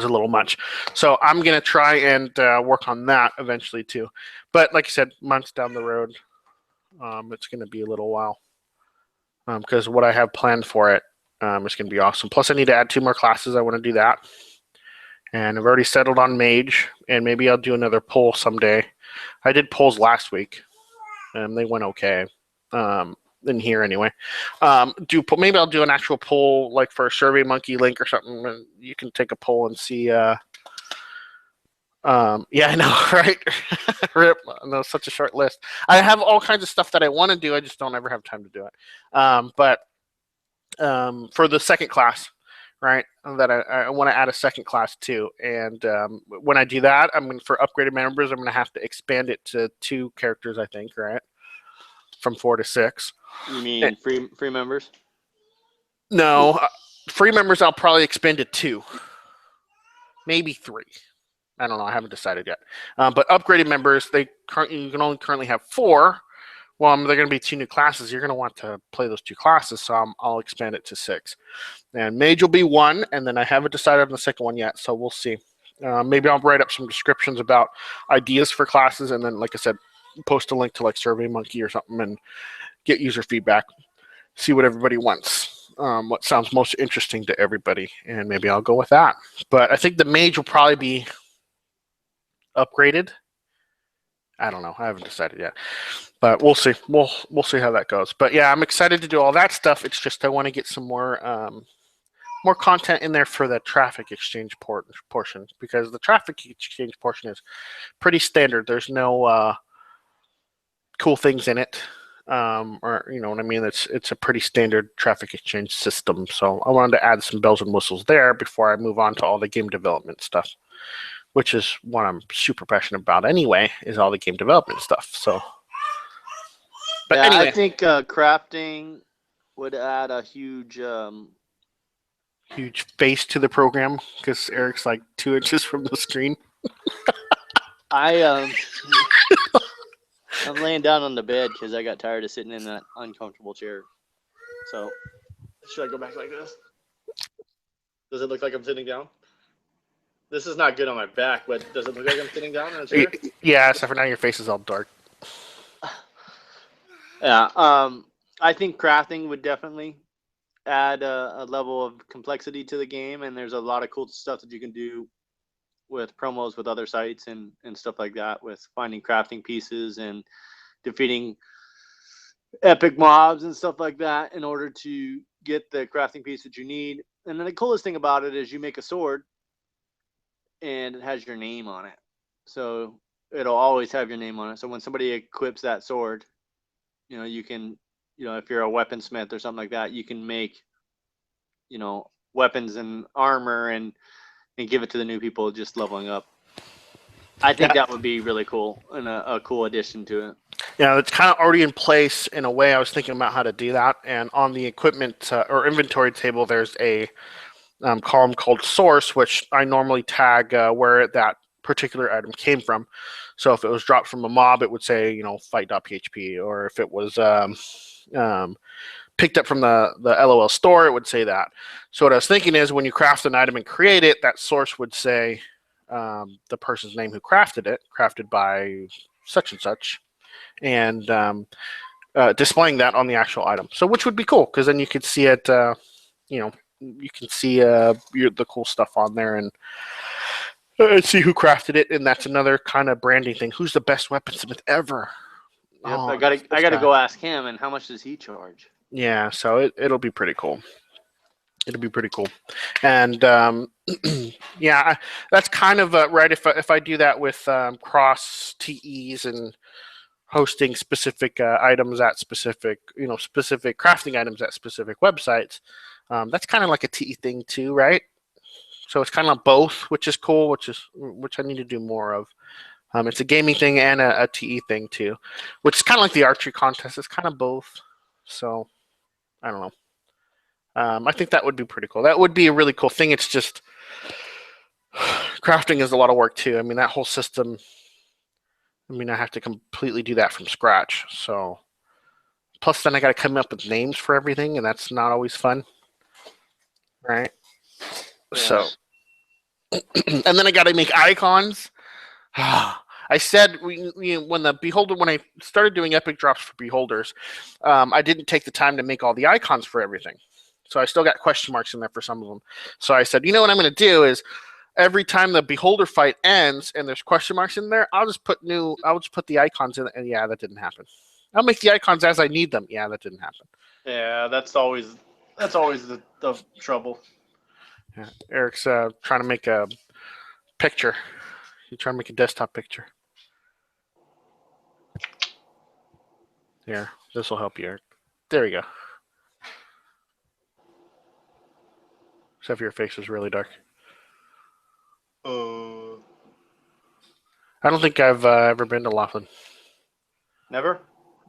a little much. So I'm going to try and work on that eventually too. But like I said, months down the road, it's going to be a little while because what I have planned for it is going to be awesome. Plus I need to add 2 more classes. I want to do that. And I've already settled on Mage, and maybe I'll do another poll someday. I did polls last week, and they went okay. In here anyway. Maybe I'll do an actual poll, like for a SurveyMonkey link or something, and you can take a poll and see. Yeah, I know, right? Rip. No, such a short list. I have all kinds of stuff that I want to do. I just don't ever have time to do it. But for the second class, right, that I want to add a second class too. And when I do that, for upgraded members, I'm going to have to expand it to 2 characters, I think, right? From 4 to 6. You mean free members? No, free members I'll probably expand to 2, maybe 3. I don't know. I haven't decided yet. But upgraded members, you can only currently have 4. Well, they're going to be 2 new classes. You're going to want to play those 2 classes, so I'll expand it to 6. And Mage will be 1, and then I haven't decided on the second one yet, so we'll see. Maybe I'll write up some descriptions about ideas for classes, and then, like I said, post a link to like SurveyMonkey or something and get user feedback, see what everybody wants, what sounds most interesting to everybody, and maybe I'll go with that. But I think the Mage will probably be upgraded. I don't know. I haven't decided yet, but we'll see. We'll see how that goes. But yeah, I'm excited to do all that stuff. It's just I want to get some more content in there for the traffic exchange portion, because the traffic exchange portion is pretty standard. There's no cool things in it, or you know what I mean. It's a pretty standard traffic exchange system. So I wanted to add some bells and whistles there before I move on to all the game development stuff, which is what I'm super passionate about anyway, is all the game development stuff. So, but yeah, anyway. I think crafting would add a huge face to the program, because Eric's like 2 inches from the screen. I'm laying down on the bed because I got tired of sitting in that uncomfortable chair. So, should I go back like this? Does it look like I'm sitting down? This is not good on my back, but does it look like I'm sitting down in a chair? Yeah, except for now your face is all dark. Yeah, I think crafting would definitely add a level of complexity to the game, and there's a lot of cool stuff that you can do with promos with other sites and stuff like that, with finding crafting pieces and defeating epic mobs and stuff like that in order to get the crafting piece that you need. And then the coolest thing about it is you make a sword and it has your name on it. So it'll always have your name on it. So when somebody equips that sword, you know, you can, you know, if you're a weaponsmith or something like that, you can make, you know, weapons and armor and give it to the new people just leveling up. I think that would be really cool and a cool addition to it. Yeah, it's kind of already in place in a way. I was thinking about how to do that. And on the equipment or inventory table, there's a column called source, which I normally tag where that particular item came from. So if it was dropped from a mob, it would say, you know, fight.php, or if it was picked up from the LOL store, it would say that. So what I was thinking is, when you craft an item and create it, that source would say the person's name who crafted it, crafted by such and such, and displaying that on the actual item. So which would be cool, because then you could see it, you know, you can see the cool stuff on there, and and see who crafted it, and that's another kind of branding thing. Who's the best weaponsmith ever? Yep, Oh, I gotta this guy. go ask him. And how much does he charge? Yeah, so it'll be pretty cool. It'll be pretty cool, and yeah, that's kind of right. If I do that with cross TEs and hosting specific items at specific, specific crafting items at specific websites, that's kind of like a TE thing too, right? So it's kind of like both, which is cool, which I need to do more of. It's a gaming thing and a TE thing too, which is kind of like the archery contest. It's kind of both. So I don't know. I think that would be pretty cool. That would be a really cool thing. It's just crafting is a lot of work too. I mean, that whole system. I mean, I have to completely do that from scratch. So plus, then I got to come up with names for everything, and that's not always fun, right? Yeah. So, and then I got to make icons. I said when I started doing epic drops for beholders, I didn't take the time to make all the icons for everything. So I still got question marks in there for some of them. So I said, you know what I'm going to do is every time the beholder fight ends and there's question marks in there, I'll just put the icons in. And yeah, that didn't happen. I'll make the icons as I need them. Yeah, that didn't happen. Yeah, that's always the trouble. Yeah. Eric's trying to make a picture. He's trying to make a desktop picture. Here, this will help you, Eric. There we go. Except for your face is really dark. I don't think I've ever been to Laughlin. Never?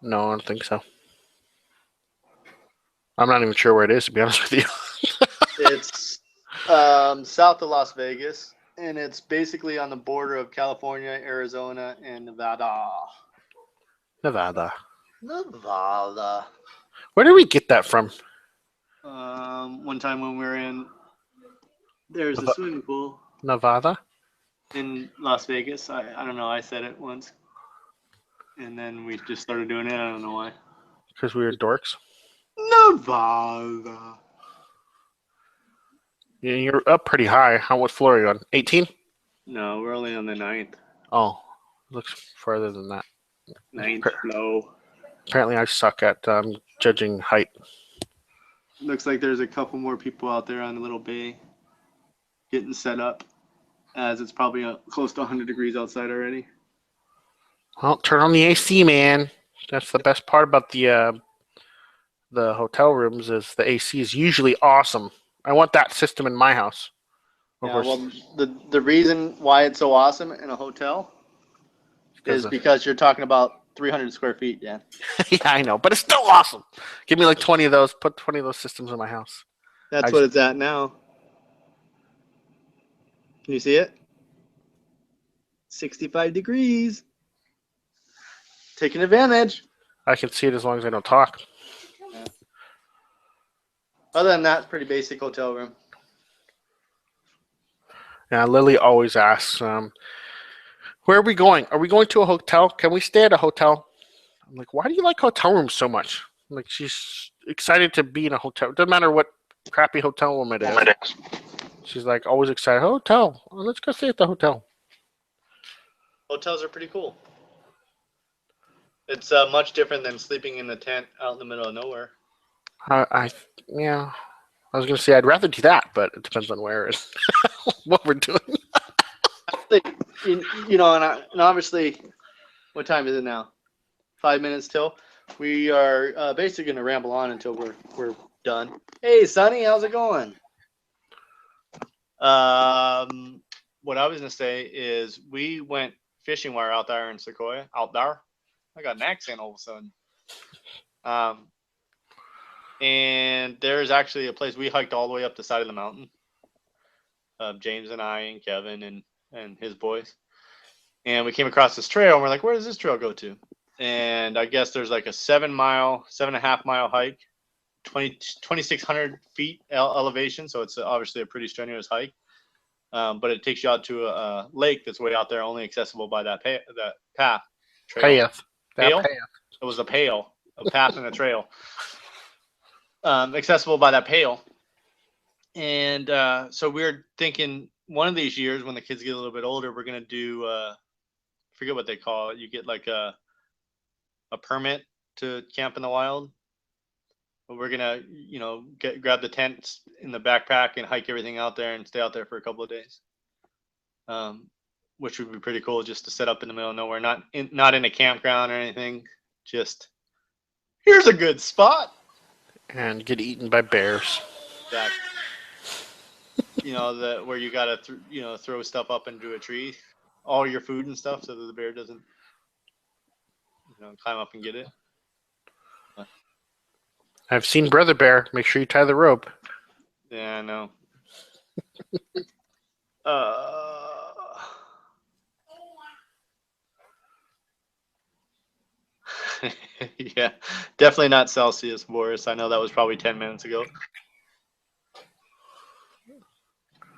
No, I don't think so. I'm not even sure where it is, to be honest with you. It's south of Las Vegas, and it's basically on the border of California, Arizona, and Nevada. Nevada. Nevada. Where did we get that from? One time when we were in, there's a swimming pool Nevada? in Las Vegas. I don't know. I said it once, and then we just started doing it. I don't know why. Because we were dorks? Nevada. Yeah, you're up pretty high. What floor are you on? 18? No, we're only on the 9th. Oh, looks further than that. 9th floor. Apparently I suck at judging height. Looks like there's a couple more people out there on the little bay getting set up, as it's probably close to 100 degrees outside already. Well, turn on the AC, man. That's the best part about the hotel rooms is the AC is usually awesome. I want that system in my house. Of course. Well, the reason why it's so awesome in a hotel is because you're talking about 300 square feet, Dan. Yeah, I know, but it's still awesome. Give me like 20 of those. Put 20 of those systems in my house. That's what it's at now. Can you see it? 65 degrees. Taking advantage. I can see it as long as I don't talk. Yeah. Other than that, it's pretty basic hotel room. Yeah, Lily always asks, where are we going? Are we going to a hotel? Can we stay at a hotel? I'm like, why do you like hotel rooms so much? Like, she's excited to be in a hotel. Doesn't matter what crappy hotel room it is. She's like always excited. Hotel. Well, let's go stay at the hotel. Hotels are pretty cool. It's much different than sleeping in the tent out in the middle of nowhere. Yeah. I was going to say I'd rather do that, but it depends on where and what we're doing. And obviously, what time is it now? 5 minutes till. We are basically going to ramble on until we're done. Hey, Sonny, how's it going? What I was going to say is we went fishing while we were out there in Sequoia. Out there? I got an accent all of a sudden. And there's actually a place we hiked all the way up the side of the mountain. James and I and Kevin and his boys. And we came across this trail and we're like, where does this trail go to? And I guess there's like a 7.5 mile hike, 2,600 feet elevation. So it's obviously a pretty strenuous hike. But it takes you out to a lake that's way out there, only accessible by that path. Trail. Pail? It was a pail, a path and a trail. Accessible by that pail. And so we were thinking one of these years when the kids get a little bit older, we're gonna do forget what they call it. You get like a permit to camp in the wild. But we're gonna, grab the tents in the backpack and hike everything out there and stay out there for a couple of days. Which would be pretty cool, just to set up in the middle of nowhere, not in a campground or anything. Just here's a good spot. And get eaten by bears. Exactly. Where you gotta throw stuff up into a tree, all your food and stuff, so that the bear doesn't climb up and get it. I've seen Brother Bear. Make sure you tie the rope. Yeah, I know. Yeah, definitely not Celsius, Boris. I know that was probably 10 minutes ago.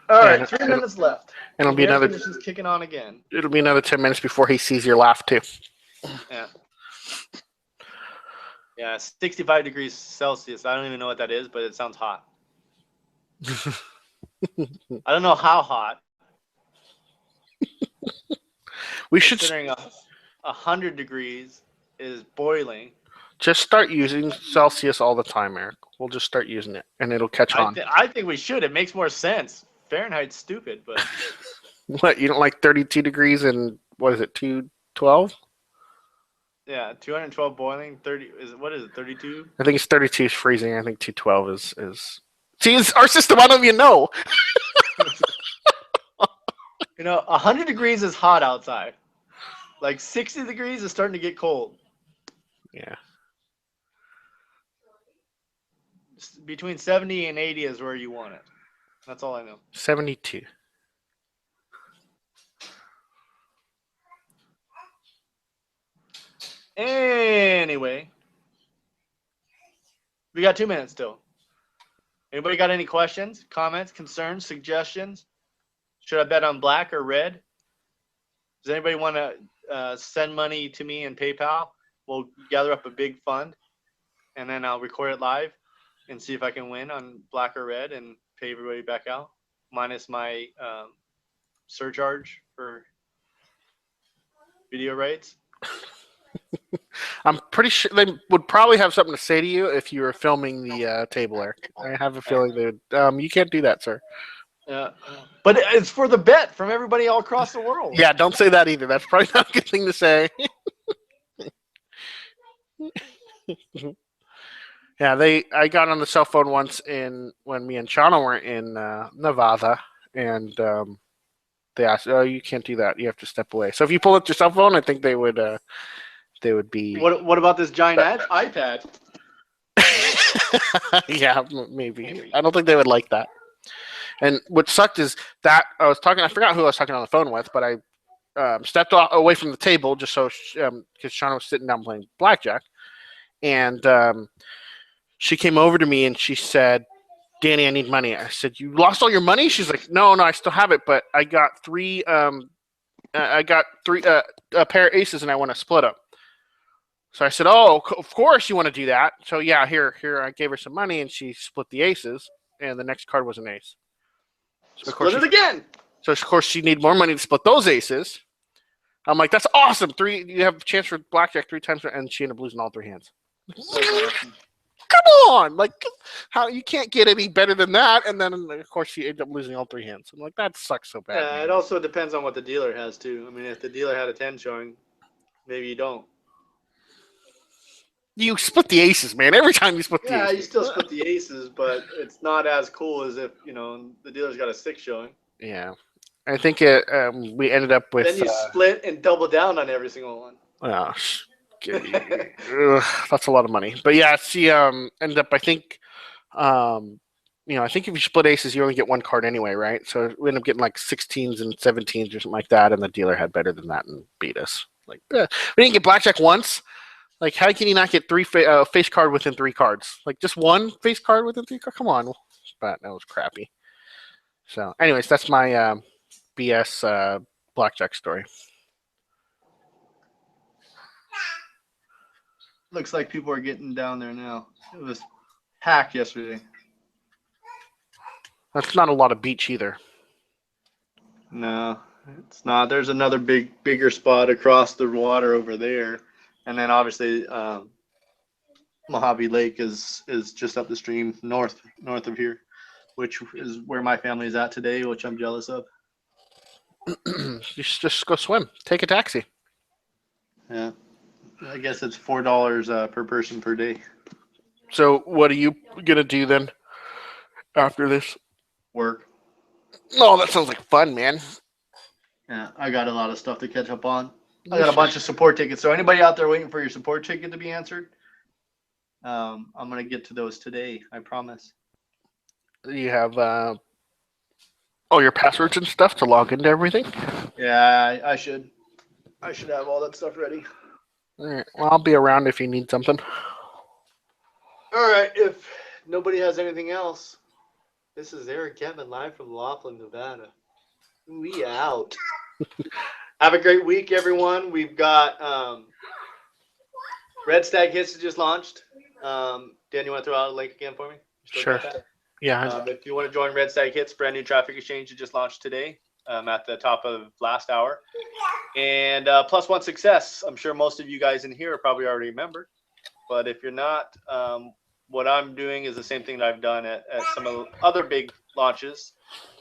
All right, 3 minutes left. And it'll be another. Conditions kicking on again. It'll be another 10 minutes before he sees your laugh too. Yeah. Yeah, 65 degrees Celsius. I don't even know what that is, but it sounds hot. I don't know how hot. We should. Considering 100 degrees is boiling. Just start using Celsius all the time, Eric. We'll just start using it, and it'll catch on. I think we should. It makes more sense. Fahrenheit's stupid, but what, you don't like 32 degrees and what is it, 212? Yeah, 212 boiling. 30 what is it? 32? I think it's 32 is freezing. I think 212 is. See, it's our system. I don't even know. 100 degrees is hot outside. Like 60 degrees is starting to get cold. Yeah. Between 70 and 80 is where you want it. That's all I know. 72. Anyway, we got 2 minutes still. Anybody got any questions, comments, concerns, suggestions? Should I bet on black or red? Does anybody want to send money to me in PayPal? We'll gather up a big fund, and then I'll record it live and see if I can win on black or red and pay everybody back out, minus my surcharge for video rights. I'm pretty sure they would probably have something to say to you if you were filming the table, Eric. I have a feeling they would. You can't do that, sir. Yeah, but it's for the bet from everybody all across the world. Yeah, don't say that either. That's probably not a good thing to say. Yeah, I got on the cell phone once when me and Shauna were in Nevada, and they asked, "Oh, you can't do that. You have to step away." So if you pull up your cell phone, I think they would be. What about this giant iPad? Yeah, maybe. I don't think they would like that. And what sucked is that I forgot who I was talking on the phone with, but I stepped away from the table just so because Shauna was sitting down playing blackjack, and she came over to me and she said, "Danny, I need money." I said, "You lost all your money?" She's like, No, I still have it, but I got three a pair of aces and I want to split them. So I said, "Oh, of course you want to do that." So yeah, here I gave her some money and she split the aces, and the next card was an ace. So split it again. So of course she needed more money to split those aces. I'm like, "That's awesome! You have a chance for blackjack 3 times," and she ended up losing all 3 hands. Come on, like how you can't get any better than that, and then of course she ended up losing all 3 hands. I'm like, that sucks so bad. Yeah, man. it also depends on what the dealer has too. I mean, if the dealer had a 10 showing, maybe you don't. You split the aces, man. Every time you split the aces. Yeah, you still split the aces, but it's not as cool as if the dealer's got a 6 showing. Yeah, I think we ended up with. Then you split and double down on every single one. That's a lot of money. But yeah, she ended up. I think, I think if you split aces, you only get 1 card anyway, right? So we ended up getting like 16s and 17s or something like that, and the dealer had better than that and beat us. Like we didn't get blackjack once. Like, how can you not get 3 face card within 3 cards? Like, just 1 face card within 3 cards? Come on. But that was crappy. So, anyways, that's my BS blackjack story. Looks like people are getting down there now. It was hacked yesterday. That's not a lot of beach either. No, it's not. There's another bigger spot across the water over there, and then obviously Mojave Lake is just up the stream north of here, which is where my family is at today, which I'm jealous of. You should just go swim. Take a taxi. Yeah, I guess it's $4 per person per day. So what are you gonna do then after this? Work. Oh, that sounds like fun, man. Yeah, I got a lot of stuff to catch up on. I got a bunch of support tickets. So anybody out there waiting for your support ticket to be answered, I'm gonna get to those today. I promise. You have all your passwords and stuff to log into everything. Yeah, I should have all that stuff ready. All right. Well, I'll be around if you need something. All right. If nobody has anything else, this is Eric Kevin live from Laughlin, Nevada. We out. Have a great week, everyone. We've got Red Stag Hits just launched. Dan, you want to throw out a link again for me? Sure. Yeah. If you want to join Red Stag Hits, brand new traffic exchange that just launched today. At the top of last hour. And plus one success. I'm sure most of you guys in here are probably already membered. But if you're not, what I'm doing is the same thing that I've done at some of the other big launches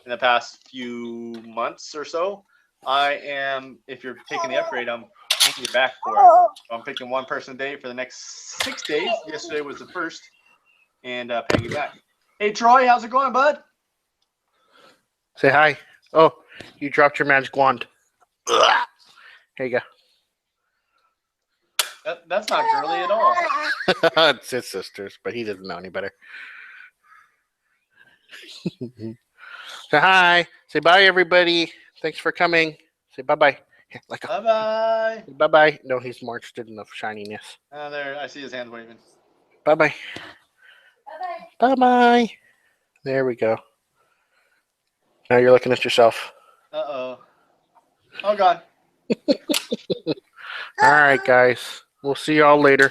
in the past few months or so. If you're taking the upgrade, I'm taking you back for it. I'm picking one person a day for the next 6 days. Yesterday was the first. And paying you back. Hey, Troy, how's it going, bud? Say hi. Oh, you dropped your magic wand. Here you go. That's not girly at all. It's his sisters, but he doesn't know any better. Say hi. Say bye, everybody. Thanks for coming. Say bye-bye. Bye-bye. Bye-bye. No, he's more interested in the shininess. There, I see his hand waving. Bye-bye. Bye-bye. Bye-bye. There we go. Now you're looking at yourself. Uh-oh. Oh, God. All right, guys. We'll see y'all later.